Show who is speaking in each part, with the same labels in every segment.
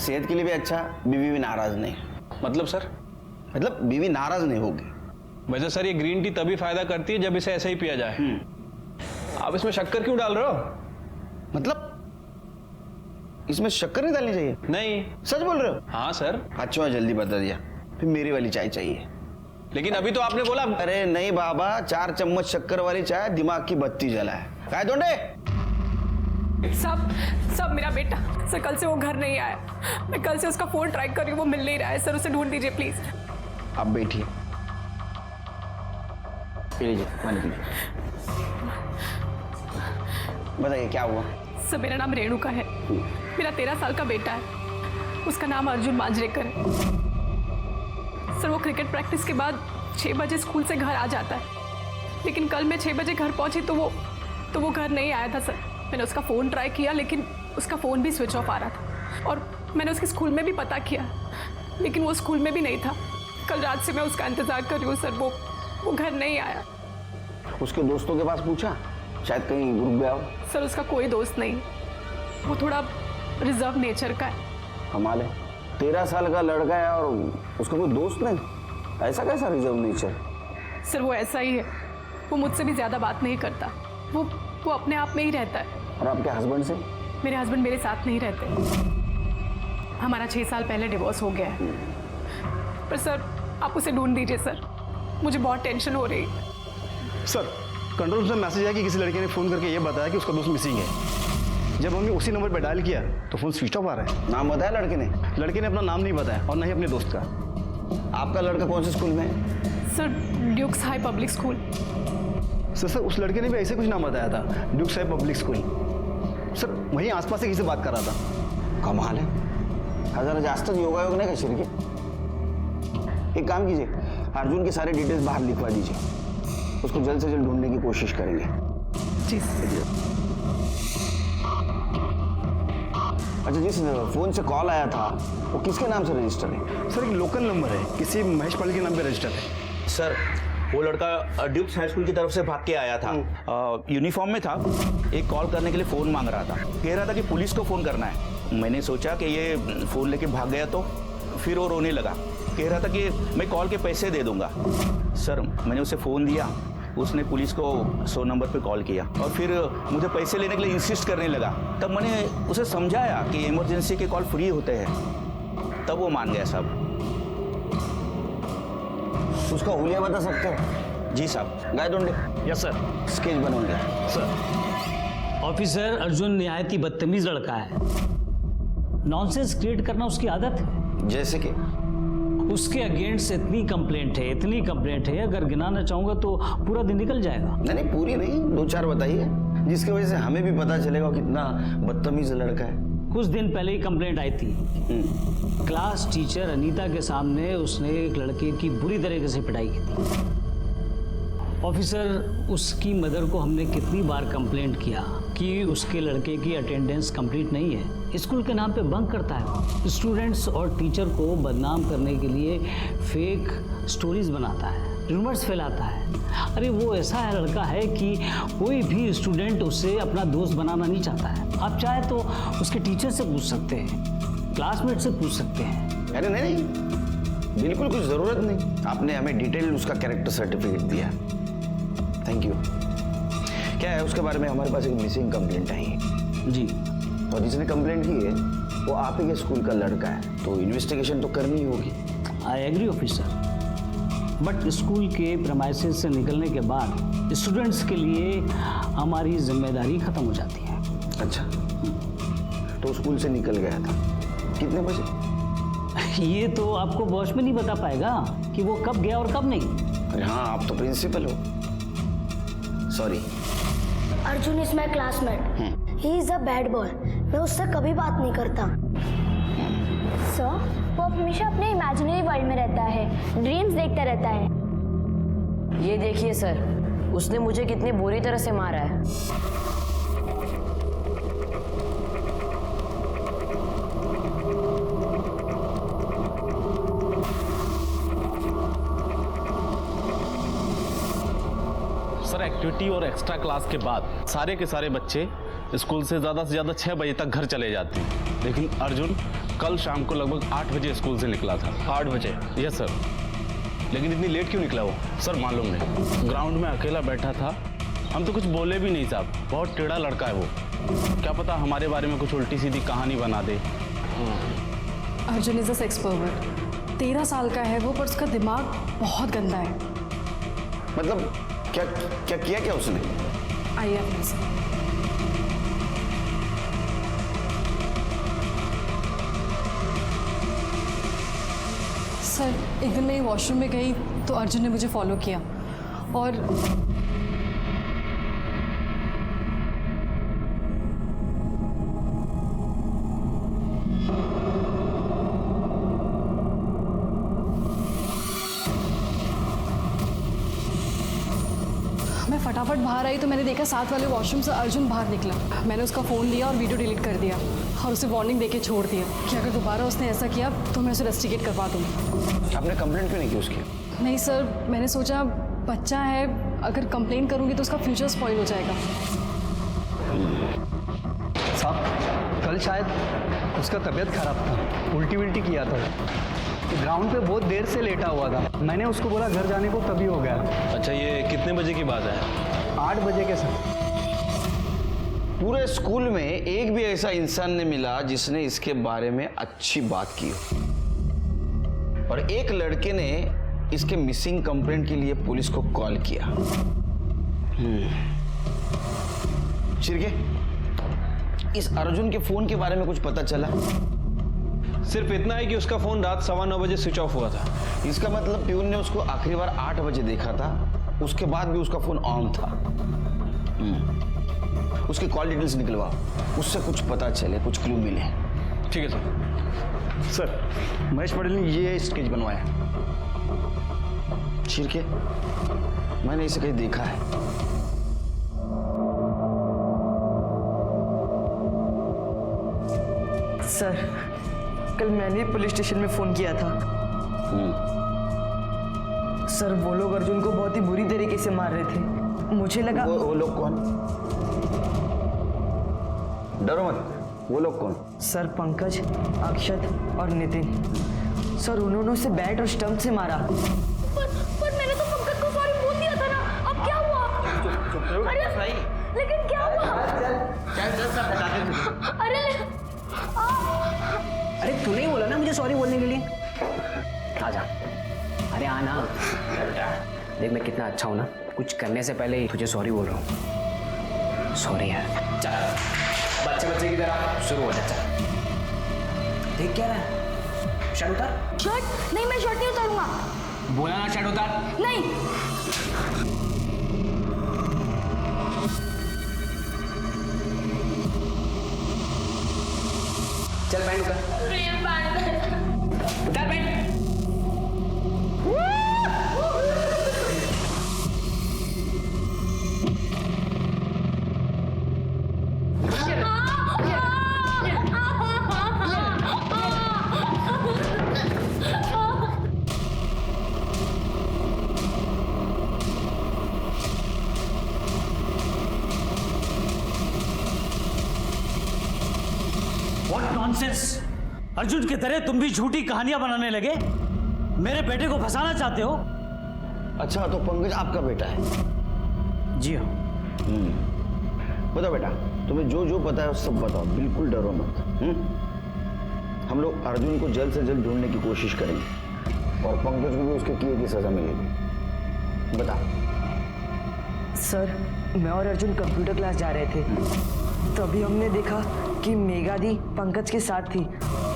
Speaker 1: सेहत के लिए भी अच्छा, बीवी भी नाराज नहीं।
Speaker 2: मतलब सर?
Speaker 1: मतलब बीवी नाराज नहीं होगी।
Speaker 2: वैसे सर ये ग्रीन टी तभी फायदा करती है जब इसे ऐसे ही पिया जाए। आप इसमें शक्कर क्यों डाल रहे हो?
Speaker 1: मतलब इसमें शक्कर नहीं डालनी चाहिए?
Speaker 2: नहीं।
Speaker 1: सच बोल रहे हो?
Speaker 2: हाँ सर।
Speaker 1: अच्छा जल्दी बता दिया, फिर मेरी वाली चाय चाहिए।
Speaker 2: लेकिन अभी तो आपने बोला।
Speaker 1: अरे नहीं बाबा, 4 चम्मच शक्कर वाली चाय दिमाग की बत्ती जलाए। काय दोंडे?
Speaker 3: सब मेरा बेटा सर, कल से वो घर नहीं आया। मैं कल से उसका फोन ट्राई कर रही हूँ, वो मिल नहीं रहा है सर, उसे ढूंढ दीजिए प्लीज।
Speaker 1: आप बैठिए, लीजिए पानी पीजिए। बताइए क्या हुआ?
Speaker 3: सर मेरा नाम रेणुका है, मेरा 13 साल का बेटा है, उसका नाम अर्जुन मांजरेकर है। सर वो क्रिकेट प्रैक्टिस के बाद 6 बजे स्कूल से घर आ जाता है, लेकिन कल मैं 6 बजे घर पहुंची तो वो घर नहीं आया था सर। मैंने उसका फ़ोन ट्राई किया लेकिन उसका फ़ोन भी स्विच ऑफ आ रहा था, और मैंने उसके स्कूल में भी पता किया लेकिन वो स्कूल में भी नहीं था। कल रात से मैं उसका इंतज़ार कर रही हूँ सर, वो घर नहीं आया।
Speaker 1: उसके दोस्तों के पास पूछा? शायद कहीं रुक गया हो।
Speaker 3: सर उसका कोई दोस्त नहीं, वो थोड़ा रिजर्व नेचर का है।
Speaker 1: कमाल है, 13 साल का लड़का है और उसका कोई दोस्त नहीं? ऐसा कैसा रिजर्व नेचर?
Speaker 3: सर वो ऐसा ही है, वो मुझसे भी ज़्यादा बात नहीं करता, वो अपने आप में ही रहता है।
Speaker 1: और आपके हस्बैंड से?
Speaker 3: मेरे हस्बैंड मेरे साथ नहीं रहते, हमारा 6 साल पहले डिवोर्स हो गया है। पर सर आप उसे ढूंढ दीजिए सर, मुझे बहुत टेंशन हो रही है।
Speaker 4: सर कंट्रोल से मैसेज आया कि किसी लड़के ने फ़ोन करके ये बताया कि उसका दोस्त मिसिंग है। जब हमने उसी नंबर पर डायल किया तो फ़ोन स्विच ऑफ आ रहा है।
Speaker 1: नाम बताया लड़के ने?
Speaker 4: लड़के ने अपना नाम नहीं बताया और न ही अपने दोस्त का।
Speaker 1: आपका लड़का कौन से स्कूल में है?
Speaker 3: Sir Dukes high public school.
Speaker 4: Sir उस लड़के ने भी ऐसे कुछ नाम बताया था, Dukes high public school. Sir वहीं आसपास से किसी से बात कर रहा था।
Speaker 1: कमाल है, जरा जास्त योगायोग नाही का शिर्के? एक काम कीजिए, अर्जुन के सारे डिटेल्स बाहर लिखवा दीजिए, उसको जल्द से जल्द ढूंढने की कोशिश करेंगे।
Speaker 3: जी
Speaker 1: अच्छा, जिस फोन से कॉल आया था वो किसके नाम से रजिस्टर है?
Speaker 4: सर एक लोकल नंबर है, किसी महेश पाल के नाम पे रजिस्टर है।
Speaker 5: सर वो लड़का ड्यूक्स हाई स्कूल की तरफ से भाग के आया था, यूनिफॉर्म में था, एक कॉल करने के लिए फ़ोन मांग रहा था, कह रहा था कि पुलिस को फ़ोन करना है। मैंने सोचा कि ये फ़ोन लेके भाग गया तो फिर वो रोने लगा, कह रहा था कि मैं कॉल के पैसे दे दूंगा। सर मैंने उसे फ़ोन दिया, उसने पुलिस को 100 नंबर पे कॉल किया और फिर मुझे पैसे लेने के लिए इंसिस्ट करने लगा। तब मैंने उसे समझाया कि इमरजेंसी के कॉल फ्री होते हैं, तब वो मान गया साहब।
Speaker 1: उसका हुलिया बता सकते हो?
Speaker 5: जी साहब।
Speaker 1: गायदोंडे,
Speaker 6: यस सर।
Speaker 1: स्केच बनोगे?
Speaker 6: सर ऑफिसर अर्जुन निहायत ही बदतमीज लड़का है, नॉनसेंस क्रिएट करना उसकी आदत है।
Speaker 1: जैसे कि
Speaker 6: उसके अगेंस्ट इतनी कंप्लेंट है, अगर गिनाना चाहूंगा तो पूरा दिन निकल जाएगा।
Speaker 1: नहीं पूरी नहीं, 2-4 बताइए जिसकी वजह से हमें भी पता चलेगा कितना बदतमीज लड़का है।
Speaker 6: कुछ दिन पहले ही कंप्लेंट आई थी, क्लास टीचर अनीता के सामने उसने एक लड़के की बुरी तरीके से पिटाई की थी। ऑफिसर उसकी मदर को हमने कितनी बार कंप्लेंट किया कि उसके लड़के की अटेंडेंस कंप्लीट नहीं है, स्कूल के नाम पे बंक करता है, स्टूडेंट्स और टीचर को बदनाम करने के लिए फेक स्टोरीज बनाता है, रूमर्स फैलाता है। अरे वो ऐसा है लड़का है कि कोई भी स्टूडेंट उसे अपना दोस्त बनाना नहीं चाहता है। आप चाहे तो उसके टीचर से पूछ सकते हैं, क्लासमेट से पूछ सकते हैं।
Speaker 1: अरे नहीं, बिल्कुल कुछ जरूरत नहीं, आपने हमें डिटेल उसका कैरेक्टर सर्टिफिकेट दिया, थैंक यू। क्या है उसके बारे में? हमारे पास एक मिसिंग कंप्लेंट आई है
Speaker 6: जी,
Speaker 1: और जिसने कंप्लेंट की है वो आप ही के स्कूल का लड़का है, तो इन्वेस्टिगेशन तो करनी होगी।
Speaker 6: I agree officer, but school के प्रेमाइसेस से निकलने के बाद स्टूडेंट्स के लिए हमारी जिम्मेदारी खत्म हो जाती है।
Speaker 1: अच्छा, तो स्कूल से निकल गया था कितने बजे?
Speaker 6: ये तो आपको बॉस में नहीं बता पाएगा कि वो कब गया और कब नहीं।
Speaker 1: अरे हाँ, आप तो प्रिंसिपल हो। Sorry.
Speaker 7: Arjun is my classmate, he is a bad boy, मैं उससे कभी बात नहीं करता।
Speaker 8: सर वो हमेशा अपने इमेजिनरी वर्ल्ड में रहता है, ड्रीम्स देखता रहता है।
Speaker 9: ये देखिए सर, उसने मुझे कितनी बुरी तरह से मारा है।
Speaker 2: सर एक्टिविटी और एक्स्ट्रा क्लास के बाद सारे के सारे बच्चे स्कूल से ज़्यादा 6 बजे तक घर चले जाते हैं, लेकिन अर्जुन
Speaker 10: कल शाम को लगभग 8 बजे स्कूल से निकला था।
Speaker 2: 8 बजे?
Speaker 10: Yes sir.
Speaker 2: लेकिन इतनी लेट क्यों निकला वो?
Speaker 10: सर मालूम नहीं, ग्राउंड में अकेला बैठा था, हम तो कुछ बोले भी नहीं साहब। बहुत टेढ़ा लड़का है वो, क्या पता हमारे बारे में कुछ उल्टी सीधी कहानी बना दे।
Speaker 3: Arjun is a sex pervert. 13 साल का है वो, पर उसका दिमाग बहुत गंदा है।
Speaker 1: मतलब क्या क्या किया क्या उसने?
Speaker 3: आइए अपने से। सर, एक दिन मैं वॉशरूम में गई तो अर्जुन ने मुझे फॉलो किया और मैं फटाफट बाहर आई तो मैंने देखा साथ वाले वॉशरूम से अर्जुन बाहर निकला। मैंने उसका फ़ोन लिया और वीडियो डिलीट कर दिया और उसे वार्निंग देके छोड़ दिया कि अगर दोबारा उसने ऐसा किया तो मैं उसे रेस्टिकेट करवा दूँगी।
Speaker 1: आपने कंप्लेंट क्यों नहीं की उसकी?
Speaker 3: नहीं सर, मैंने सोचा बच्चा है, अगर कंप्लेन करूँगी तो उसका फ्यूचर स्पॉइल हो जाएगा।
Speaker 4: साहब कल शायद उसका तबीयत खराब था, उल्टी उल्टी किया था, ग्राउंड पे बहुत देर से लेटा हुआ था। मैंने उसको बोला घर जाने को, तभी हो गया।
Speaker 2: अच्छा, ये कितने बजे की बात है?
Speaker 4: 8 बजे के सर।
Speaker 1: पूरे स्कूल में एक भी ऐसा इंसान नहीं मिला जिसने इसके बारे में अच्छी बात की हो, और एक लड़के ने इसके मिसिंग कंप्लेंट के लिए पुलिस को कॉल किया। शिर्के, इस अर्जुन के फोन के बारे में कुछ पता चला?
Speaker 2: सिर्फ इतना है कि उसका फोन रात 9:15 बजे स्विच ऑफ हुआ था।
Speaker 1: इसका मतलब प्यून ने उसको आखिरी बार 8 बजे देखा था, उसके बाद भी उसका फोन ऑन था। उसके कॉल डिटेल्स निकलवा, उससे कुछ पता चले, कुछ क्लू मिले।
Speaker 2: ठीक है सर।
Speaker 4: सर महेश पटेल ने ये स्केच बनवाया।
Speaker 1: शिर्के, मैंने इसे कहीं देखा है।
Speaker 11: सर कल मैंने पुलिस स्टेशन में फोन किया था। सर वो लोग अर्जुन को बहुत ही बुरी तरीके से मार रहे थे। मुझे लगा
Speaker 1: वो लोग कौन? डरो मत, वो लोग कौन?
Speaker 11: सर पंकज, अक्षत और नितिन। सर उन्होंने उसे बैट और स्टंप से मारा।
Speaker 8: पर मैंने तो पंकज को सॉरी बोल दिया था ना, अब क्या हुआ? अरे लेकिन क्या हुआ?
Speaker 6: अरे तूने ही बोला ना मुझे सॉरी बोलने के लिए। आजा, अरे आना। देख मैं कितना अच्छा हूं ना, कुछ करने से पहले ही तुझे सॉरी बोल रहा हूँ। सॉरी यार। चल बच्चे की तरह शुरू हो जा। चल देख क्या रहा है, शर्ट उतार।
Speaker 8: शर्ट नहीं, मैं शर्ट नहीं उतारूंगा।
Speaker 6: बोला ना शर्ट उतार।
Speaker 8: नहीं।
Speaker 6: चल पैंट उतार। उतार पैंट।
Speaker 12: What nonsense! अर्जुन की तरह तुम भी झूठी कहानियां बनाने लगे, मेरे बेटे को फंसाना चाहते हो।
Speaker 1: अच्छा, तो पंकज आपका बेटा है?
Speaker 12: जी हाँ।
Speaker 1: बताओ बेटा, तुम्हें जो जो पता है सब बताओ, बिल्कुल डरो मत। हम लोग अर्जुन को जल्द से जल्द ढूंढने की कोशिश करेंगे और पंकज को भी उसके किए की सजा मिलेगी। बता।
Speaker 11: सर मैं और अर्जुन कंप्यूटर क्लास जा रहे थे, तभी हमने देखा कि मेघा दी पंकज के साथ थी।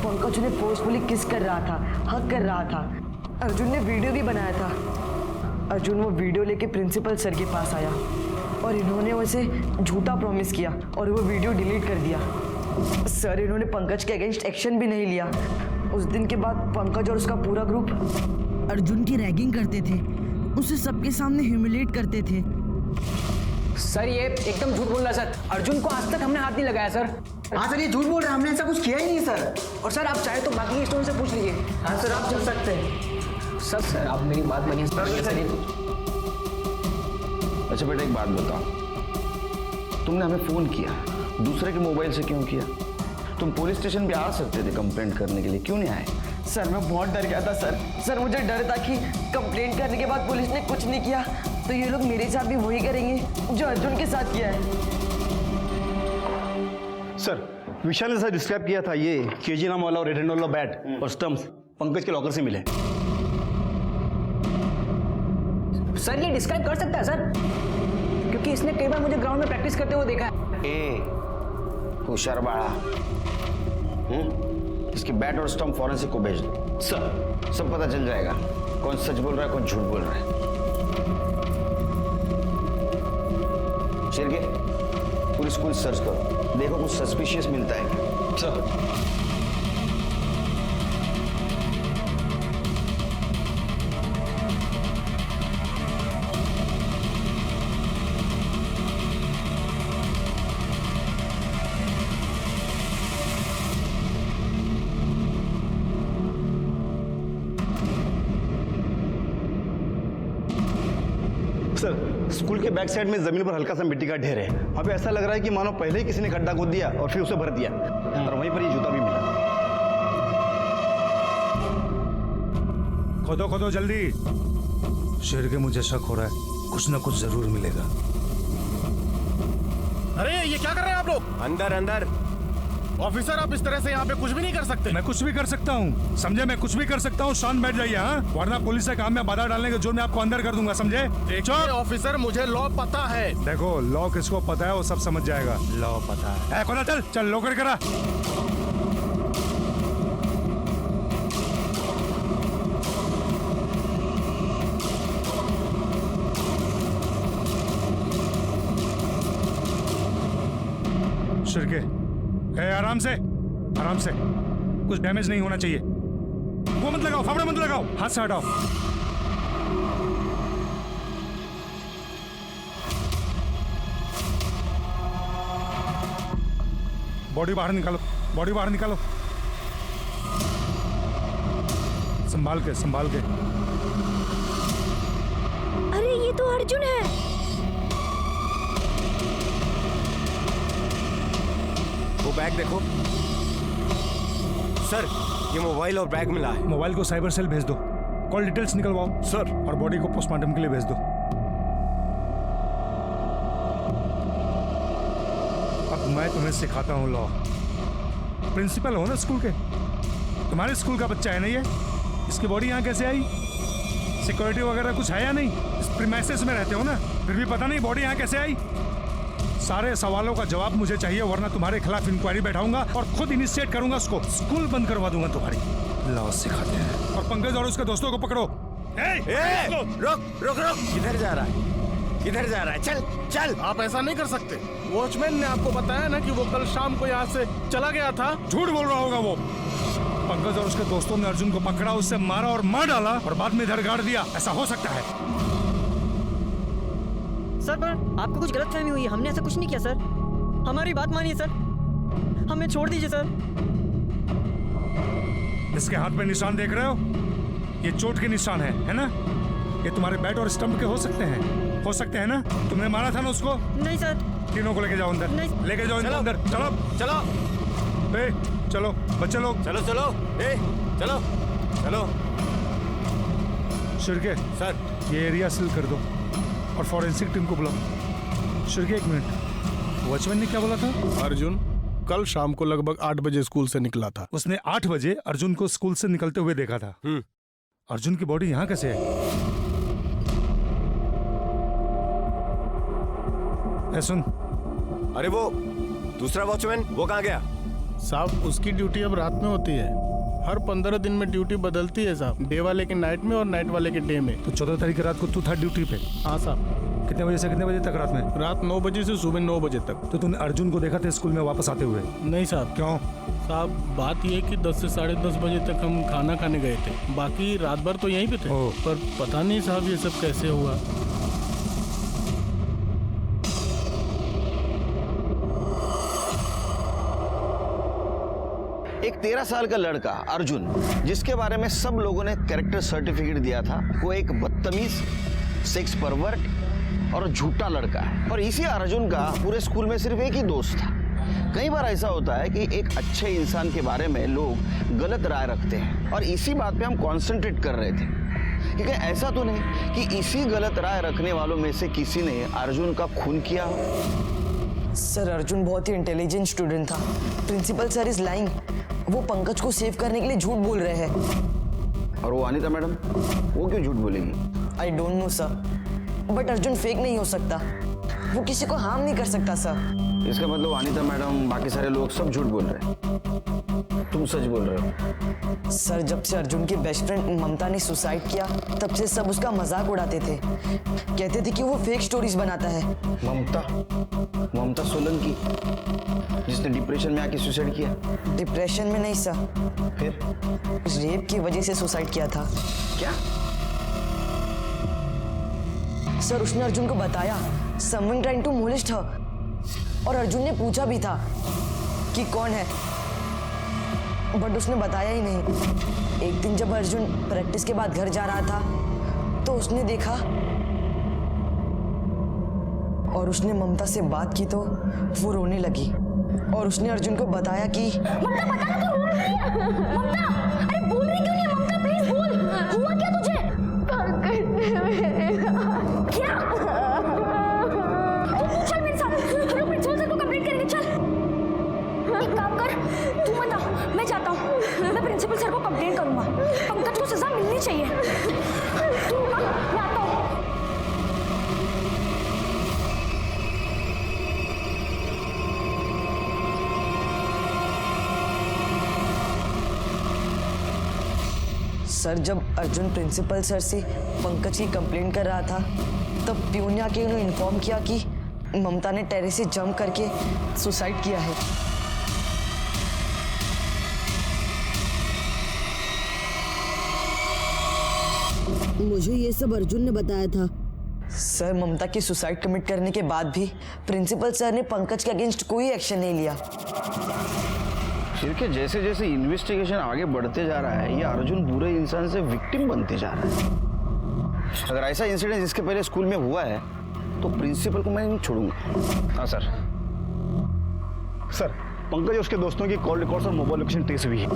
Speaker 11: पंकज उन्हें फोर्सफुली किस कर रहा था, हक कर रहा था। अर्जुन ने वीडियो भी बनाया था। अर्जुन वो वीडियो लेके प्रिंसिपल सर के पास आया और इन्होंने उसे झूठा प्रॉमिस किया और वो वीडियो डिलीट कर दिया। सर इन्होंने पंकज के अगेंस्ट एक्शन भी नहीं लिया। उस दिन के बाद पंकज और उसका पूरा ग्रुप
Speaker 13: अर्जुन की रैगिंग करते थे, उसे सबके सामने ह्यूमिलेट करते थे।
Speaker 6: सर ये एकदम झूठ बोल रहा है सर, अर्जुन को आज तक हमने हाथ नहीं लगाया सर।
Speaker 11: हाँ सर ये झूठ बोल रहे हैं, हमने ऐसा कुछ किया ही नहीं सर।
Speaker 6: और सर आप चाहे तो बाकी स्टूडेंट से पूछ लीजिए।
Speaker 11: हाँ सर आप चल सकते हैं।
Speaker 6: सर आप मेरी बात मानिए सर।
Speaker 1: अच्छा बेटा एक बात बताओ, तुमने हमें फोन किया, दूसरे के मोबाइल से क्यों किया? तुम पुलिस स्टेशन पे आ सकते थे कंप्लेंट करने के लिए, क्यों नहीं आए?
Speaker 11: सर मैं बहुत डर गया था सर मुझे डर था कि कंप्लेंट करने के बाद पुलिस ने कुछ नहीं किया तो ये लोग मेरे साथ भी वही करेंगे जो अर्जुन के साथ किया है।
Speaker 4: सर विशाल ने सर डिस्क्राइब किया था ये केजी नाम वाला और रेड हैंड वाला बैट और स्टम्प्स पंकज के लॉकर से मिले।
Speaker 6: सर ये डिस्क्राइब कर सकता है सर, क्योंकि इसने कई बार मुझे ग्राउंड में प्रैक्टिस करते हुए देखा है।
Speaker 1: ए होशियार बाड़ा, इसकी बैट और स्टंप फॉरेंसिक को भेज दो। सब पता चल जाएगा कौन सच बोल रहा है कौन झूठ बोल रहा है। शिरके पूरी स्कूल सर्च करो, देखो कुछ सस्पिशियस मिलता है क्या।
Speaker 4: सर सर स्कूल के बैक साइड में जमीन पर हल्का सा मिट्टी का ढेर है। वहाँ पे ऐसा लग रहा है कि मानो पहले ही किसी ने खड्डा खोद दिया और फिर उसे भर दिया, और वहीं पर ये जूता भी मिला।
Speaker 14: खोदो खोदो जल्दी। शेर के मुझे शक हो रहा है, कुछ ना कुछ जरूर मिलेगा।
Speaker 15: अरे ये क्या कर रहे हैं आप लोग? अंदर अंदर। ऑफिसर आप इस तरह से यहाँ पे कुछ भी नहीं कर सकते।
Speaker 14: मैं कुछ भी कर सकता हूँ, समझे? मैं कुछ भी कर सकता हूँ। शांत बैठ जाइए, हाँ? वरना पुलिस के काम में बाधा डालने के जोर में आपको अंदर कर दूंगा, समझे?
Speaker 15: देखिए ऑफिसर, मुझे लॉ पता है।
Speaker 14: देखो लॉ किसको पता है वो सब समझ जाएगा। लॉ पता है। खोला, चल चल लॉकर करा। शिरके आराम से आराम से, कुछ डैमेज नहीं होना चाहिए। वो मत लगाओ, फावड़ा मत लगाओ, हाथ से हटाओ। बॉडी बाहर निकालो, बॉडी बाहर निकालो। संभाल के संभाल के।
Speaker 8: अरे ये तो अर्जुन है।
Speaker 15: वो बैग देखो सर, ये मोबाइल और बैग मिला है।
Speaker 14: मोबाइल को साइबर सेल भेज दो, कॉल डिटेल्स निकलवाओ
Speaker 15: सर,
Speaker 14: और बॉडी को पोस्टमार्टम के लिए भेज दो। अब मैं तुम्हें सिखाता हूँ लॉ। प्रिंसिपल हो ना स्कूल के, तुम्हारे स्कूल का बच्चा है ना ये? इसकी बॉडी यहाँ कैसे आई? सिक्योरिटी वगैरह कुछ है या नहीं? इस प्रीमाइसेस में रहते हो ना, फिर भी पता नहीं बॉडी यहाँ कैसे आई? सारे सवालों का जवाब मुझे चाहिए, वरना तुम्हारे खिलाफ इंक्वायरी बैठाऊंगा और खुद इनिशिएट करूंगा उसको। स्कूल बंद करवा दूंगा तुम्हारी। लॉ सिखाते हैं। और पंकज और उसके दोस्तों को पकड़ो।
Speaker 15: रुक रुक रुक, किधर जा रहा है? किधर जा रहा है? चल चल। आप ऐसा नहीं कर सकते। वॉचमैन ने आपको बताया ना कि वो कल शाम को यहाँ से चला गया था।
Speaker 14: झूठ बोल रहा होगा वो। पंकज और उसके दोस्तों ने अर्जुन को पकड़ा, उससे मारा और मार डाला और बाद में इधर गाड़ दिया। ऐसा हो सकता है?
Speaker 11: सर पर आपको कुछ गलतफहमी हुई है, हमने ऐसा कुछ नहीं किया सर। हमारी बात मानिए सर, हमें छोड़ दीजिए सर।
Speaker 14: इसके हाथ में निशान देख रहे हो? ये चोट के निशान है ना? ये तुम्हारे बैट और स्टंप के हो सकते हैं ना? तुमने मारा था ना उसको?
Speaker 11: नहीं सर।
Speaker 14: तीनों को लेके जाओ अंदर। लेके जाओ इनको अंदर। चलो
Speaker 15: चलो
Speaker 14: चलो बच्चे लोग,
Speaker 15: चलो चलो चलो चलो।
Speaker 14: शिरके
Speaker 15: सर,
Speaker 14: ये एरिया सील कर दो और फॉरेंसिक टीम को बुलाओ। शिरके एक मिनट, वॉचमैन ने क्या बोला था?
Speaker 15: अर्जुन कल शाम को लगभग 8 बजे स्कूल से निकला था।
Speaker 14: उसने 8 बजे अर्जुन को स्कूल से निकलते हुए देखा था। अर्जुन की बॉडी यहाँ कैसे है? सुन,
Speaker 15: अरे वो दूसरा वॉचमैन वो कहाँ गया? साहब उसकी ड्यूटी अब रात में होती है। हर 15 दिन में ड्यूटी बदलती है साहब। डे वाले के नाइट में और नाइट वाले के डे में।
Speaker 14: तो 14 तारीख की रात को तू था ड्यूटी पे?
Speaker 15: हाँ साहब।
Speaker 14: कितने बजे से कितने बजे तक रात में?
Speaker 15: रात 9 बजे से सुबह 9 बजे तक।
Speaker 14: तो तूने अर्जुन को देखा था स्कूल में वापस आते हुए?
Speaker 15: नहीं साहब।
Speaker 14: क्यों?
Speaker 15: साहब बात यह कि 10 से 10:30 बजे तक हम खाना खाने गए थे। बाकी रात भर तो यहीं पे थे। पर पता नहीं साहब ये सब कैसे हुआ।
Speaker 1: एक 13 साल का लड़का अर्जुन, जिसके बारे में सब लोगों ने कैरेक्टर सर्टिफिकेट दिया था, वो एक बदतमीज, सेक्स परवर्ट और झूठा लड़का है। और इसी अर्जुन का पूरे स्कूल में सिर्फ एक ही दोस्त था, कई बार ऐसा होता है कि एक अच्छे इंसान के बारे में लोग गलत राय रखते हैं और इसी बात पे हम कॉन्सेंट्रेट कर रहे थे। क्योंकि ऐसा तो नहीं कि इसी गलत राय रखने वालों में से किसी ने अर्जुन का खून किया हो।
Speaker 11: सर अर्जुन बहुत ही इंटेलिजेंट स्टूडेंट था। Principal sir is lying. वो पंकज को सेव करने के लिए झूठ बोल रहे हैं।
Speaker 1: और वो अनीता मैडम, वो क्यों झूठ बोलेगी?
Speaker 11: I don't know sir, but Arjun fake नहीं हो सकता। वो किसी को हार्म नहीं कर सकता सर।
Speaker 1: इसका मतलब अनीता मैडम, बाकी सारे लोग सब झूठ बोल रहे हैं, तुम सच बोल रहे हो?
Speaker 11: सर जब से अर्जुन की बेस्ट फ्रेंड ममता ने सुसाइड किया तब से सब उसका मजाक उड़ाते थे। कहते थे कि वो फेक स्टोरीज बनाता है।
Speaker 1: ममता सोलंकी, जिसने डिप्रेशन में आके सुसाइड किया?
Speaker 11: डिप्रेशन में नहीं सर,
Speaker 1: फिर
Speaker 11: रेप की वजह से सुसाइड किया था।
Speaker 1: क्या?
Speaker 11: सर उसने अर्जुन को बताया समवन ट्राइंग टू मोलेस्ट हर, और अर्जुन ने पूछा भी था कि कौन है, बट उसने बताया ही नहीं। एक दिन जब अर्जुन प्रैक्टिस के बाद घर जा रहा था तो उसने देखा और उसने ममता से बात की तो वो रोने लगी और उसने अर्जुन को बताया कि
Speaker 8: ममता बता ना, तू रो रही है। ममता, अरे बोल रही क्यों नहीं है? ममता प्लीज बोल, हुआ क्या तुझे? क्या? चल मेरे साथ, हम लोग प्रिंसिपल सर को कंप्लेंट करेंगे। चल एक काम कर, तू मत आ, मैं जाता हूँ। मैं प्रिंसिपल सर को कंप्लेंट करूंगा। पंकज को सजा मिलनी चाहिए। तू रुक, मैं आता हूँ।
Speaker 11: सर जब अर्जुन प्रिंसिपल सर से पंकज की कंप्लेंट कर रहा था तब प्यून ने आके उन्हें इन्फॉर्म किया कि ममता ने टेरेस से जंप करके सुसाइड किया है।
Speaker 13: मुझे ये सब अर्जुन ने बताया था।
Speaker 11: सर ममता की सुसाइड कमिट करने के बाद भी प्रिंसिपल सर ने पंकज के अगेंस्ट कोई एक्शन नहीं लिया।
Speaker 1: फिर के जैसे जैसे इन्वेस्टिगेशन आगे बढ़ते जा रहा है, ये अर्जुन बुरे इंसान से विक्टिम बनते जा रहा है। अगर ऐसा इंसिडेंट इसके पहले स्कूल में हुआ है तो प्रिंसिपल को मैं नहीं छोड़ूंगा।
Speaker 2: हाँ सर।
Speaker 16: सर पंकज और उसके दोस्तों की कॉल रिकॉर्ड्स और मोबाइल लोकेशन ट्रेस हुई है।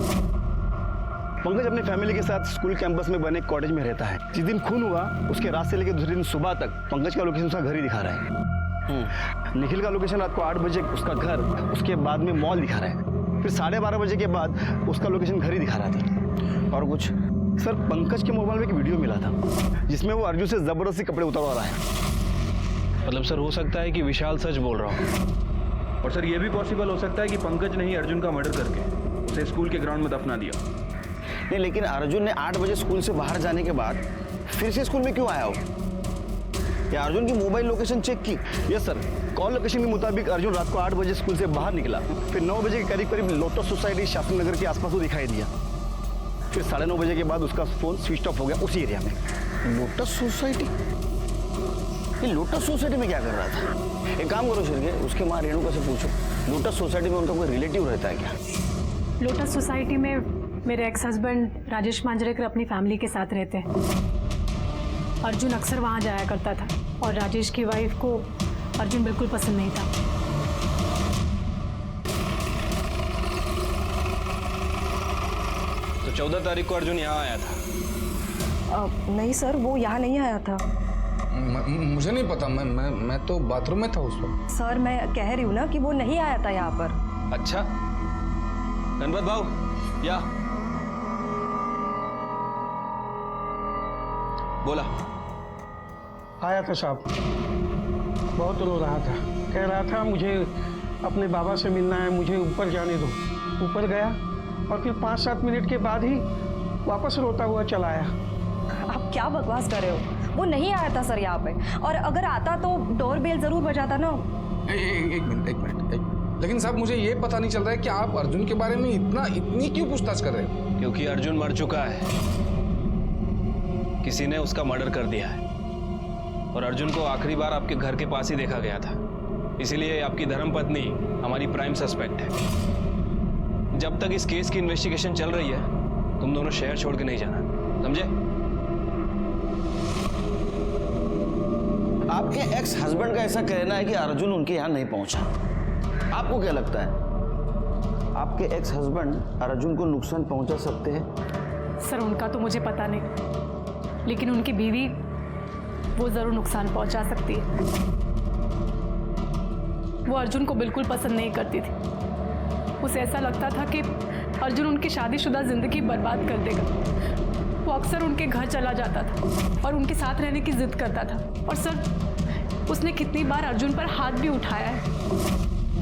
Speaker 16: पंकज अपनी फैमिली के साथ स्कूल कैंपस में बने कॉटेज में रहता है। जिस दिन खून हुआ उसके रात से लेकर दूसरे दिन सुबह तक पंकज का लोकेशन उसका घर ही दिखा रहा है। निखिल का लोकेशन रात को 8 बजे उसका घर, उसके बाद में मॉल दिखा रहा है। फिर 12:30 बजे के बाद उसका लोकेशन घर ही दिखा रहा था। और कुछ सर, पंकज के मोबाइल में एक वीडियो मिला था जिसमें वो अर्जुन से जबरदस्ती कपड़े उतारवा रहा है।
Speaker 2: मतलब सर हो सकता है कि विशाल सच बोल रहा हो।
Speaker 17: और सर ये भी पॉसिबल हो सकता है कि पंकज ने ही अर्जुन का मर्डर करके उसे स्कूल के ग्राउंड में दफना दिया।
Speaker 1: नहीं, लेकिन अर्जुन ने 8 बजे स्कूल से बाहर जाने के बाद फिर से स्कूल में क्यों आया हो? या अर्जुन की मोबाइल लोकेशन चेक की?
Speaker 16: यस सर, कॉल लोकेशन के मुताबिक अर्जुन रात को 8 बजे स्कूल से बाहर निकला। फिर 9 बजे के करीब करीब लोटस सोसाइटी शास्त्री नगर के आसपास वो दिखाई दिया। फिर 9:30 बजे के बाद उसका फोन स्विच ऑफ हो गया उसी एरिया में।
Speaker 1: Lotus society? ये लोटस सोसाइटी में क्या कर रहा था? एक काम करो शिर्के, उसके माँ रेणुका से पूछो, लोटस सोसाइटी में उनका कोई रिलेटिव रहता है क्या?
Speaker 3: लोटस सोसाइटी में मेरे एक्स हस्बैंड राजेश मांजरेकर अपनी फैमिली के साथ रहते हैं। अर्जुन अक्सर वहाँ जाया करता था और राजेश की वाइफ को अर्जुन बिल्कुल पसंद नहीं था।
Speaker 2: तो 14 तारीख को अर्जुन यहाँ आया था?
Speaker 11: नहीं सर, वो यहाँ नहीं आया था।
Speaker 18: मुझे नहीं पता, मैं तो बाथरूम में था उस वक्त।
Speaker 11: सर मैं कह रही हूँ ना कि वो नहीं आया था यहाँ पर।
Speaker 2: अच्छा, गणपत भाव या बोला।
Speaker 19: आया था साहब, बहुत रो रहा था, कह रहा था मुझे अपने बाबा से मिलना है, मुझे ऊपर जाने दो। ऊपर गया और फिर 5-7 मिनट के बाद ही वापस रोता हुआ चला आया।
Speaker 11: आप क्या बकवास कर रहे हो? वो नहीं आया था सर यहाँ पे, और अगर आता तो डोर बेल जरूर बजाता ना।
Speaker 18: एक मिनट। लेकिन साहब मुझे ये पता नहीं चल रहा है कि आप अर्जुन के बारे में इतनी क्यों पूछताछ कर रहे हो?
Speaker 2: क्योंकि अर्जुन मर चुका है, किसी ने उसका मर्डर कर दिया है और अर्जुन को आखिरी बार आपके घर के पास ही देखा गया था। इसीलिए आपकी धर्मपत्नी हमारी प्राइम सस्पेक्ट है। जब तक इस केस की इन्वेस्टिगेशन चल रही है तुम दोनों शहर छोड़ के नहीं जाना, समझे?
Speaker 1: आपके एक्स हस्बैंड का ऐसा कहना है कि अर्जुन उनके यहाँ नहीं पहुंचा। आपको क्या लगता है आपके एक्स हस्बैंड अर्जुन को नुकसान पहुंचा सकते हैं?
Speaker 3: सर उनका तो मुझे पता नहीं, लेकिन उनकी बीवी वो जरूर नुकसान पहुंचा सकती है। वो अर्जुन को बिल्कुल पसंद नहीं करती थी। उसे ऐसा लगता था कि अर्जुन उनकी शादीशुदा जिंदगी बर्बाद कर देगा। वो अक्सर उनके घर चला जाता था और उनके साथ रहने की जिद करता था। और सर उसने कितनी बार अर्जुन पर हाथ भी उठाया है।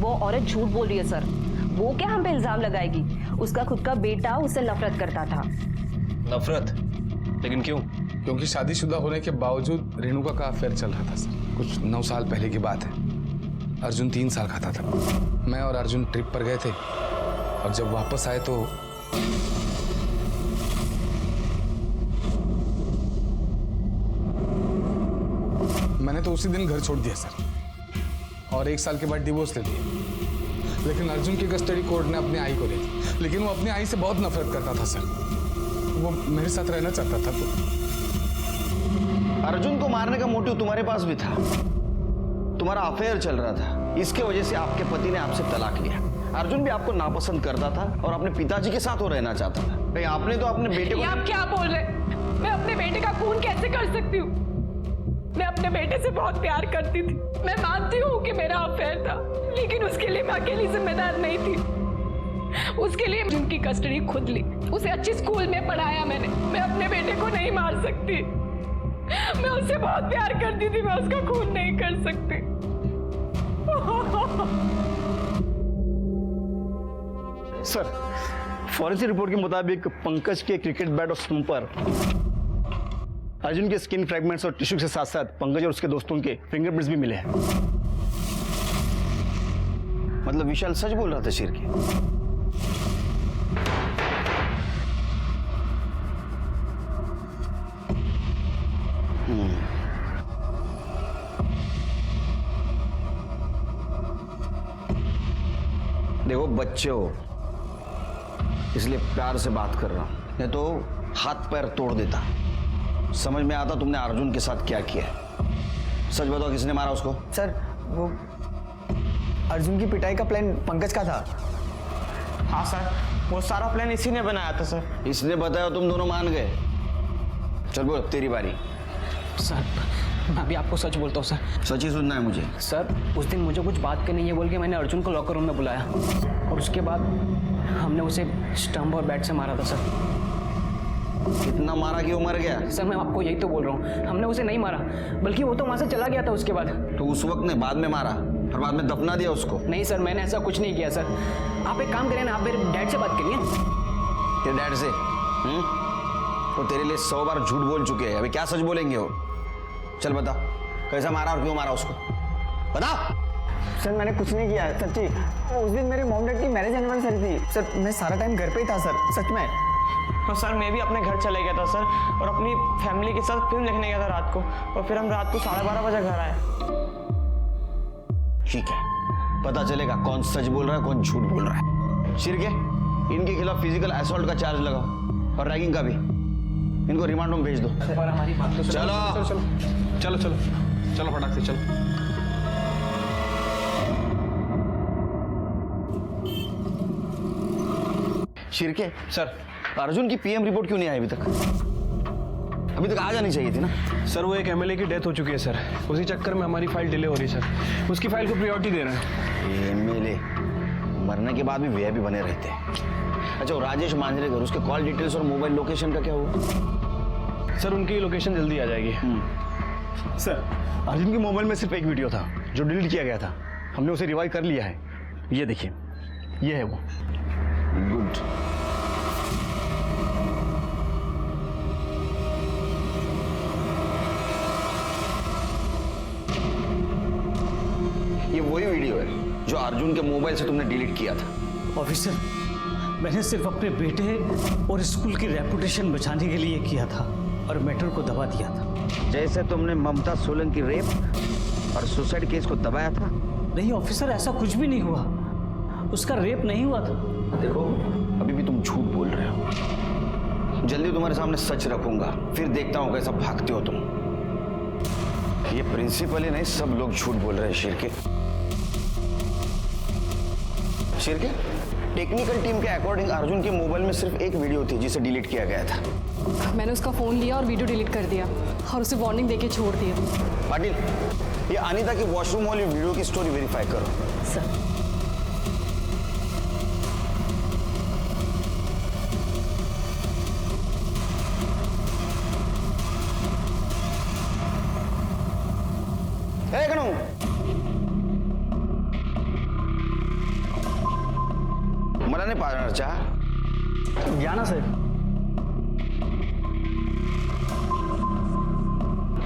Speaker 20: वो औरत झूठ बोल रही है सर। वो क्या हम पे इल्जाम लगाएगी? उसका खुद का बेटा उससे नफरत करता था।
Speaker 2: नफरत? लेकिन क्यों?
Speaker 18: क्योंकि शादीशुदा होने के बावजूद रेणुका का अफेयर चल रहा था सर। कुछ 9 साल पहले की बात है। अर्जुन 3 साल का था। मैं और अर्जुन ट्रिप पर गए थे और जब वापस आए तो मैंने तो उसी दिन घर छोड़ दिया सर और 1 साल के बाद डिवोर्स ले लिया। लेकिन अर्जुन की कस्टडी कोर्ट ने अपनी आई को दी थी। लेकिन वो अपनी आई से बहुत नफरत करता था सर। वो मेरे साथ रहना चाहता था। तो
Speaker 1: अर्जुन को मारने का मोटिव तुम्हारे पास भी था। तुम्हारा अफेयर चल रहा था, इसके वजह से आपके पति ने आपसे तलाक लिया। अर्जुन भी आपको नापसंद करता था और अपने पिताजी के साथ वो रहना चाहता था। कहीं आपने तो अपने बेटे को...
Speaker 3: आप क्या बोल रहे? मैं अपने बेटे का खून कैसे कर सकती हूँ? मैं अपने बेटे से बहुत प्यार करती थी। मैं मानती हूँ कि मेरा अफेयर था, लेकिन उसके लिए मैं अकेली जिम्मेदार नहीं थी। उसके लिए उनकी कस्टडी खुद ली, उसे अच्छी स्कूल में पढ़ाया मैंने। मैं अपने बेटे को नहीं मार सकती। मैं उससे बहुत प्यार करती थी, मैं उसका खून नहीं कर सकती।
Speaker 16: सर, फॉरेंसिक रिपोर्ट के मुताबिक पंकज के क्रिकेट बैट और स्टंप पर अर्जुन के स्किन फ्रैगमेंट्स और टिश्यू के साथ साथ पंकज और उसके दोस्तों के फिंगरप्रिंट्स भी मिले हैं।
Speaker 1: मतलब विशाल सच बोल रहा था शेर के? देखो बच्चे हो, इसलिए प्यार से बात कर रहा हूं, नहीं तो हाथ पैर तोड़ देता। समझ में आता तुमने अर्जुन के साथ क्या किया है। सच बताओ, किसने मारा उसको?
Speaker 4: सर वो अर्जुन की पिटाई का प्लान पंकज का था।
Speaker 21: हाँ सर, वो सारा प्लान इसी ने बनाया था सर।
Speaker 1: इसने बताया, तुम दोनों मान गए। चल बोल, तेरी बारी।
Speaker 22: सर मैं अभी आपको सच बोलता हूँ सर।
Speaker 1: सच ही सुनना है मुझे।
Speaker 22: सर उस दिन मुझे कुछ बात करनी है बोल के मैंने अर्जुन को लॉकर रूम में बुलाया और उसके बाद हमने उसे स्टंप और बैट से मारा था सर।
Speaker 1: कितना मारा कि वो मर गया?
Speaker 22: सर मैं आपको यही तो बोल रहा हूँ, हमने उसे नहीं मारा, बल्कि वो तो वहाँ से चला गया था उसके बाद।
Speaker 1: तो उस वक्त ने बाद में मारा और बाद में दफना दिया उसको?
Speaker 22: नहीं सर, मैंने ऐसा कुछ नहीं किया सर। आप एक काम करें ना, आप मेरे डैड से बात करिए।
Speaker 1: तेरे डैड से? वो तेरे लिए 100 बार झूठ बोल चुके हैं, अभी क्या सच बोलेंगे वो? चल बता, कैसा मारा और क्यों मारा उसको? बता।
Speaker 4: सर मैंने कुछ नहीं किया सच्ची। उस दिन मेरे मॉम डैड की मैरिज एनिवर्सरी थी सर। मैं सारा टाइम घर पे ही था सर, सच में।
Speaker 21: और सर मैं भी अपने घर चले गया था सर, और अपनी फैमिली के साथ फिल्म देखने गया था रात को, और फिर हम रात को 12:30 बजे घर आए।
Speaker 1: ठीक है, पता चलेगा कौन सच बोल रहा है कौन झूठ बोल रहा है। शिरके, इनके खिलाफ फिजिकल असॉल्ट का चार्ज लगाओ और रैगिंग का भी। इनको रिमांड में भेज दो।
Speaker 22: पर हमारी बात तो
Speaker 1: चलो
Speaker 17: चलो चलो चलो फटाक से चलो।
Speaker 1: शिरके सर, अर्जुन की पीएम रिपोर्ट क्यों नहीं आई अभी तक? अभी तक आ जानी चाहिए थी ना।
Speaker 17: सर वो एक एमएलए की डेथ हो चुकी है सर, उसी चक्कर में हमारी फाइल डिले हो रही है सर। उसकी फाइल को प्रायोरिटी दे रहे हैं।
Speaker 1: एमएलए मरने के बाद भी वीआईपी बने रहते हैं। अच्छा, वो राजेश मांजरेकर, उसके कॉल डिटेल्स और मोबाइल लोकेशन का क्या हुआ?
Speaker 17: सर उनकी लोकेशन जल्दी आ जाएगी।
Speaker 16: सर अर्जुन के मोबाइल में सिर्फ एक वीडियो था जो डिलीट किया गया था। हमने उसे रिवाइव कर लिया है। ये देखिए, ये है वो।
Speaker 1: गुड। ये वही वीडियो है जो अर्जुन के मोबाइल से तुमने डिलीट किया था।
Speaker 12: ऑफिसर, मैंने सिर्फ अपने बेटे और स्कूल की रेपुटेशन बचाने के लिए किया था और मैटर को दबा दिया था।
Speaker 1: जैसे तुमने ममता सोलन की रेप और सुसाइड केस को दबाया था।
Speaker 12: नहीं ऑफिसर, ऐसा कुछ भी नहीं हुआ। उसका रेप नहीं हुआ था।
Speaker 1: देखो, अभी भी तुम झूठ बोल रहे हो। जल्दी तुम्हारे सामने सच रखूंगा, फिर देखता हूं कैसा भागते हो तुम। ये प्रिंसिपल ही नहीं, सब लोग झूठ बोल रहे हैं। शिरके, शिरके, टेक्निकल टीम के अकॉर्डिंग अर्जुन के मोबाइल में सिर्फ एक वीडियो थी जिसे डिलीट किया गया था।
Speaker 3: मैंने उसका फ़ोन लिया और वीडियो डिलीट कर दिया और उसे वार्निंग देके छोड़ दिया।
Speaker 1: पाटिल, ये अनीता की वॉशरूम वाली वीडियो की स्टोरी वेरीफाई करो।
Speaker 3: सर।
Speaker 1: मला नाही पाजणार चहा?
Speaker 4: घ्या ना सर।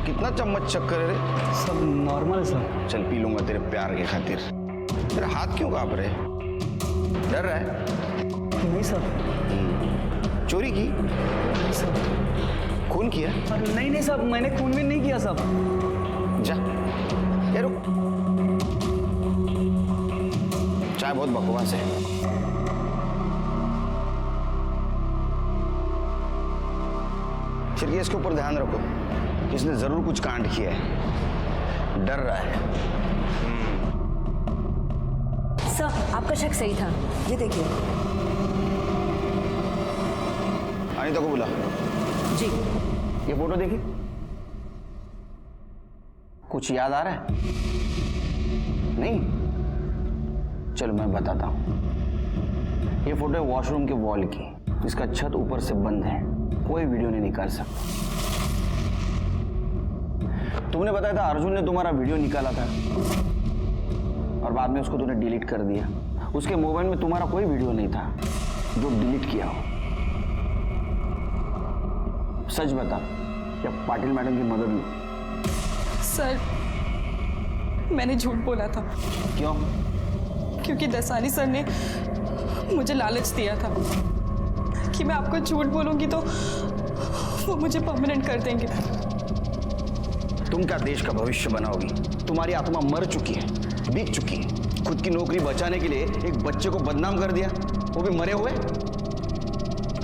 Speaker 1: कितना चम्मच चक्कर है रे?
Speaker 4: सब नॉर्मल है सर।
Speaker 1: चल पी लूंगा तेरे प्यार के खातिर। तेरा हाथ क्यों कांप रहे? डर रहा है?
Speaker 4: नहीं सर।
Speaker 1: चोरी की?
Speaker 4: नहीं सर।
Speaker 1: खून किया?
Speaker 4: नहीं नहीं साहब, मैंने खून भी नहीं किया साहब।
Speaker 1: जा, ये रुक। चाय बहुत बकवास है। इसके ऊपर ध्यान रखो, इसने जरूर कुछ कांड किया है, डर रहा है।
Speaker 8: सर, आपका शक सही था, ये देखिए।
Speaker 1: अनीता को बुला।
Speaker 8: जी।
Speaker 1: ये फोटो देखिए, कुछ याद आ रहा है? नहीं? चलो मैं बताता हूं। ये फोटो है वॉशरूम के वॉल की, जिसका छत ऊपर से बंद है, कोई वीडियो नहीं निकाल सकता। तुमने बताया था अर्जुन ने तुम्हारा वीडियो निकाला था और बाद में उसको तूने डिलीट कर दिया। उसके मोबाइल में तुम्हारा कोई वीडियो नहीं था जो डिलीट किया हो। सच बता या पाटिल मैडम की मदद लो।
Speaker 3: सर, मैंने झूठ बोला था।
Speaker 1: क्यों?
Speaker 3: क्योंकि दसानी सर ने मुझे लालच दिया था कि मैं आपको झूठ बोलूंगी तो वो मुझे परमानेंट कर देंगे।
Speaker 1: तुम क्या देश का भविष्य बनाओगी? तुम्हारी आत्मा मर चुकी है, बीत चुकी है। खुद की नौकरी बचाने के लिए एक बच्चे को बदनाम कर दिया, वो भी मरे हुए।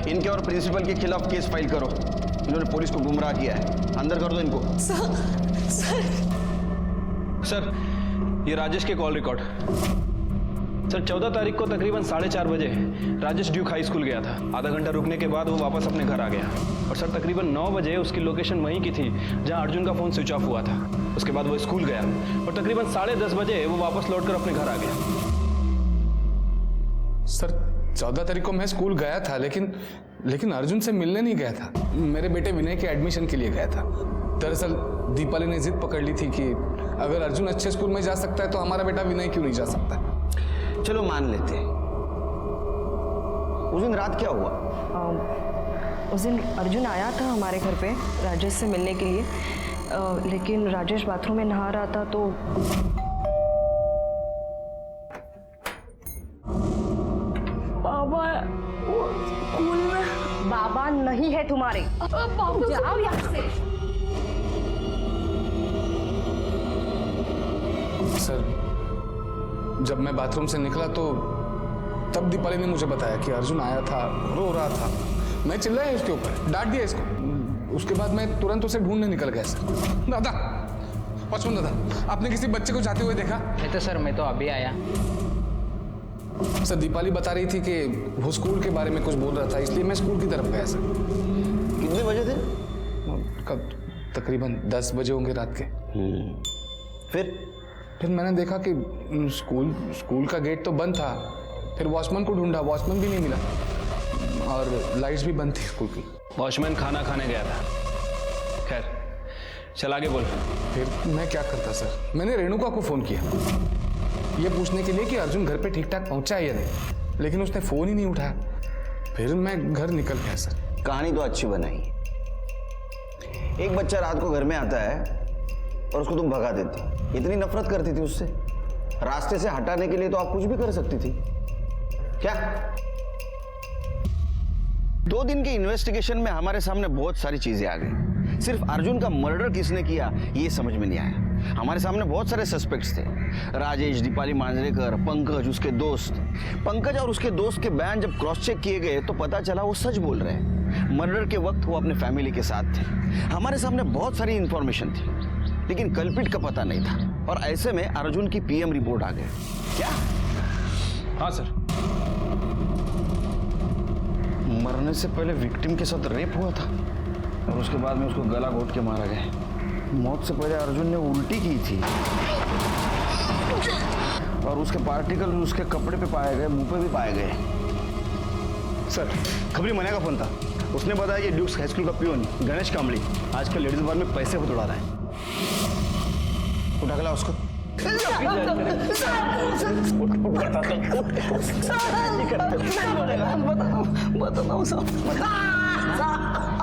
Speaker 1: इनके और प्रिंसिपल के खिलाफ केस फाइल करो। इन्होंने पुलिस को गुमराह किया है, अंदर कर दो इनको।
Speaker 2: सर, ये राजेश के कॉल रिकॉर्ड। सर, 14 तारीख को तकरीबन 4:30 बजे राजेश ड्यूक हाई स्कूल गया था। आधा घंटा रुकने के बाद वो वापस अपने घर आ गया और सर तकरीबन 9 बजे उसकी लोकेशन वहीं की थी जहां अर्जुन का फ़ोन स्विच ऑफ हुआ था। उसके बाद वो स्कूल गया और तकरीबन 10:30 बजे वो वापस लौटकर अपने घर आ गया।
Speaker 18: सर, 14 तारीख को मैं स्कूल गया था, लेकिन अर्जुन से मिलने नहीं गया था। मेरे बेटे विनय के एडमिशन के लिए गया था। दरअसल दीपाली ने जिद पकड़ ली थी कि अगर अर्जुन अच्छे स्कूल में जा सकता है तो हमारा बेटा विनय क्यों नहीं जा सकता।
Speaker 1: चलो मान लेते हैं। उस दिन रात क्या हुआ?
Speaker 11: उस दिन अर्जुन आया था हमारे घर पे राजेश से मिलने के लिए, लेकिन राजेश बाथरूम में नहा रहा था तो
Speaker 8: बाबा स्कूल में बाबा नहीं है तुम्हारे। जाओ यहाँ से।
Speaker 18: सर, जब मैं बाथरूम से निकला तो तब दीपाली ने मुझे बताया कि अर्जुन आया था, रो रहा था। मैं चिल्लाया इसके ऊपर, डांट दिया इसको। उसके बाद मैं तुरंत उसे ढूंढने निकल गया। सर, दादा, पचपन दादा, आपने किसी बच्चे को जाते हुए देखा?
Speaker 22: नहीं तो सर, मैं तो अभी आया।
Speaker 18: सर, दीपाली बता रही थी कि वो स्कूल के बारे में कुछ बोल रहा था, इसलिए मैं स्कूल की तरफ गया। सर,
Speaker 1: कितने बजे थे?
Speaker 18: कब? तकरीबन 10 बजे होंगे रात के। फिर मैंने देखा कि स्कूल का गेट तो बंद था। फिर वॉचमैन को ढूंढा, वॉचमैन भी नहीं मिला और लाइट्स भी बंद थी स्कूल की।
Speaker 2: वॉचमैन खाना खाने गया था। खैर, चल आगे बोल।
Speaker 18: फिर मैं क्या करता सर? मैंने रेणुका को फ़ोन किया ये पूछने के लिए कि अर्जुन घर पे ठीक ठाक पहुंचा है या नहीं, लेकिन उसने फ़ोन ही नहीं उठाया। फिर मैं घर निकल गया सर।
Speaker 1: कहानी तो अच्छी बनाई। एक बच्चा रात को घर में आता है और उसको तुम भगा देती। इतनी नफरत करती थी उससे, रास्ते से हटाने के लिए तो आप कुछ भी कर सकती थी। क्या? 2 दिन के इन्वेस्टिगेशन में हमारे सामने बहुत सारी चीजें आ गई। सिर्फ अर्जुन का मर्डर किसने किया ये समझ में नहीं आया। हमारे सामने बहुत सारे सस्पेक्ट्स थे, राजेश, दीपाली मांजरेकर, पंकज, उसके दोस्त। पंकज और उसके दोस्त के बयान जब क्रॉस चेक किए गए तो पता चला वो सच बोल रहे हैं। मर्डर के वक्त वो अपने फैमिली के साथ थे। हमारे सामने बहुत सारी इंफॉर्मेशन थी, लेकिन कल्पिट का पता नहीं था और ऐसे में अर्जुन की पीएम रिपोर्ट आ गई। क्या?
Speaker 2: हाँ सर,
Speaker 1: मरने से पहले विक्टिम के साथ रेप हुआ था और उसके बाद में उसको गला घोट के मारा गया। मौत से पहले अर्जुन ने उल्टी की थी और उसके पार्टिकल उसके कपड़े पे पाए गए, मुंह पे भी पाए गए।
Speaker 16: सर, खबरी मना का फोन था। उसने बताया कि ड्यूक्स हाई स्कूल का पियोन गणेश कांबली आजकल लेडीज बार में पैसे बहुत उड़ा रहा है।
Speaker 1: उठा के ला उसको।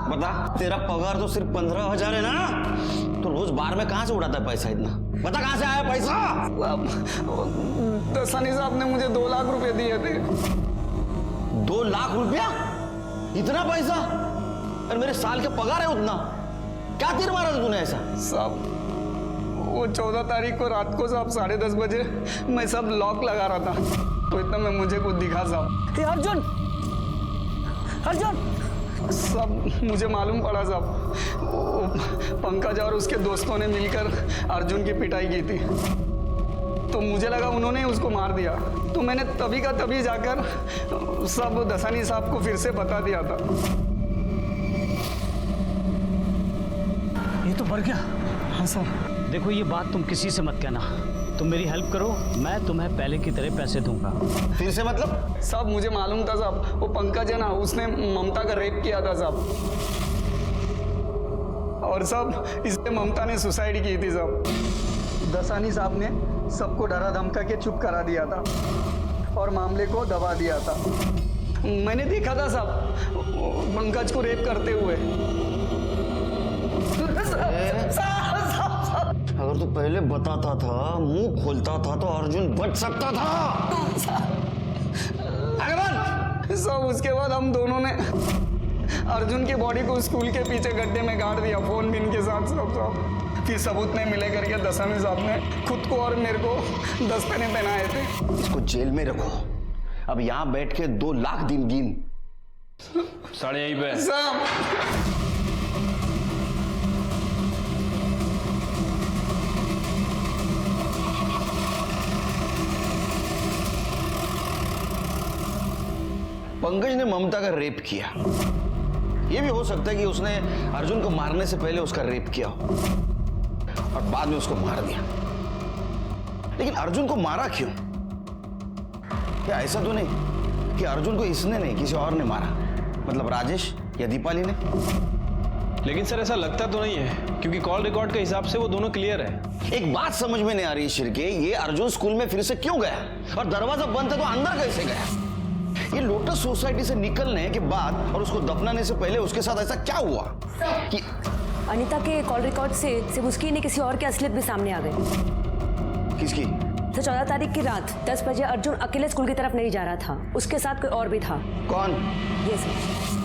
Speaker 1: बता, तेरा पगार तो सिर्फ 15,000 है ना? तो रोज बार में कहाँ से उड़ाता है पैसा इतना? बता कहाँ से आया पैसा?
Speaker 4: दसानी साहब ने मुझे 2 लाख रुपए दिए थे।
Speaker 1: 2 लाख रुपया? इतना पैसा? और मेरे साल के पगार है उतना। क्या तीर मारा था तूने ऐसा?
Speaker 4: साहब वो 14 तारीख को रात को साहब 10:30 बजे मैं सब लॉक लगा रहा था, तो इतना में मुझे कुछ दिखा साहब।
Speaker 11: अर्जुन, अर्जुन
Speaker 4: सब मुझे मालूम पड़ा साहब, पंकज और उसके दोस्तों ने मिलकर अर्जुन की पिटाई की थी, तो मुझे लगा उन्होंने उसको मार दिया। तो मैंने तभी का तभी जाकर सब दसानी साहब को फिर से बता दिया था।
Speaker 12: ये तो मर गया।
Speaker 4: हाँ सर।
Speaker 6: देखो ये बात तुम किसी से मत कहना, तुम मेरी हेल्प करो, मैं तुम्हें पहले की तरह पैसे दूंगा।
Speaker 1: फिर से मतलब?
Speaker 4: साहब मुझे मालूम था साहब, वो पंकज है ना, उसने ममता का रेप किया था साहब, और साहब इसलिए ममता ने सुसाइड की थी साहब। दसानी साहब ने सबको डरा धमका के चुप करा दिया था और मामले को दबा दिया था। मैंने देखा था साहब पंकज को रेप करते हुए।
Speaker 1: अगर तू पहले बताता था, मुंह खोलता था, तो अर्जुन बच सकता था।
Speaker 4: सब उसके बाद हम दोनों ने अर्जुन की बॉडी को स्कूल के पीछे गड्ढे में गाड़ दिया, फोन भी इनके साथ सब। फिर सबूत नहीं मिले करके दसानी साहब ने खुद को और मेरे को 10 पेने पहनाए थे।
Speaker 1: इसको जेल में रखो। अब यहाँ बैठ के 2 लाख दिन गिन।
Speaker 2: साढ़े यहीं पे
Speaker 4: साहब
Speaker 1: पंकज ने ममता का रेप किया। यह भी हो सकता है कि उसने अर्जुन को मारने से पहले उसका रेप किया हो और बाद में उसको मार दिया। लेकिन अर्जुन को मारा क्यों? क्या ऐसा तो नहीं कि अर्जुन को इसने नहीं किसी और ने मारा, मतलब राजेश या दीपाली ने?
Speaker 2: लेकिन सर ऐसा लगता तो नहीं है, क्योंकि कॉल रिकॉर्ड के हिसाब से वो दोनों क्लियर है।
Speaker 1: एक बात समझ में नहीं आ रही शिरके, ये अर्जुन स्कूल में फिर से क्यों गया और दरवाजा बंद था तो अंदर कैसे गया? ये लोटस सोसाइटी से निकलने के बाद और उसको दफनाने से पहले उसके साथ ऐसा क्या हुआ कि
Speaker 8: अनीता के कॉल रिकॉर्ड से सिर्फ उसकी नहीं किसी और की असलियत भी सामने आ गई।
Speaker 1: किसकी?
Speaker 8: तो 14 तारीख की रात 10 बजे अर्जुन अकेले स्कूल की तरफ नहीं जा रहा था, उसके साथ कोई और भी था।
Speaker 1: कौन?
Speaker 8: ये सर।